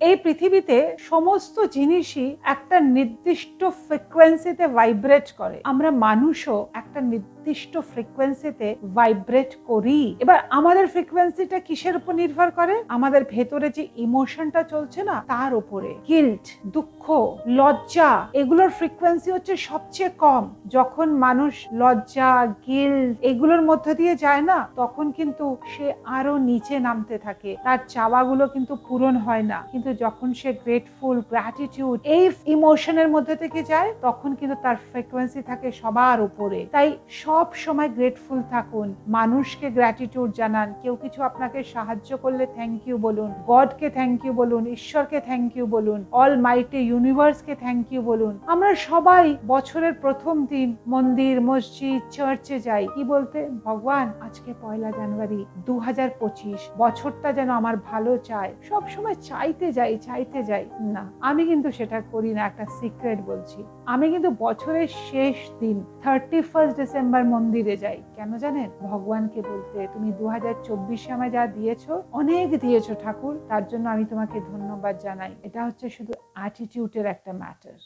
এই পৃথিবীতে সমস্ত জিনিসই একটা নির্দিষ্ট ফ্রিকোয়েন্সিতে ভাইব্রেট করে। আমরা মানুষও একটা নির্দিষ্ট ফ্রিকোয়েন্সিতে ভাইব্রেট করি। এবার আমাদের ফ্রিকোয়েন্সিটা কিসের উপর নির্ভর করে? আমাদের ভেতরে যে ইমোশনটা চলছে না তার উপরে। গিল্ট, দুঃখ, লজ্জা, এগুলোর ফ্রিকোয়েন্সি হচ্ছে সবচেয়ে কম। যখন মানুষ লজ্জা, গিল্ট এগুলোর মধ্যে দিয়ে যায় না, তখন কিন্তু সে আরো নিচে নামতে থাকে, তার চাওয়াগুলো কিন্তু পূরণ হয় না। কিন্তু যখন সে গ্রেটফুল, গ্র্যাটিটিউড এই ইমোশনের মধ্যে থেকে যায়, তখন কিন্তু তার ফ্রিকোয়েন্সি থাকে সবার উপরে। তাই সব সময় গ্রেটফুল থাকুন, মানুষকে গ্র্যাটিটিউড জানান। কেউ কিছু আপনাকে সাহায্য করলে থ্যাংক ইউ বলুন, গডকে থ্যাংক ইউ বলুন, ঈশ্বরকে থ্যাংক ইউ বলুন, অল মাইটি ইউনিভার্সকে থ্যাংক ইউ বলুন। আমরা সবাই বছরের প্রথম দিন মন্দির, মসজিদ, চার্চে যাই কি বলতে? ভগবান, আজকে 1 জানুয়ারি 2025, বছরটা যেন আমার ভালো চায়। সব সময় চাইতে যাই না, আমি কিন্তু সেটা করি না। একটা সিক্রেট বলছি, আমি কিন্তু বছরের শেষ দিন 31 ডিসেম্বর মন্দিরে যাই। কেন জানেন? ভগবানকে বলতে, তুমি 2024 আমায় যা দিয়েছো, অনেক দিয়েছো ঠাকুর, তার জন্য আমি তোমাকে ধন্যবাদ জানাই। এটা হচ্ছে শুধু অ্যাটিটিউডের একটা ম্যাটার।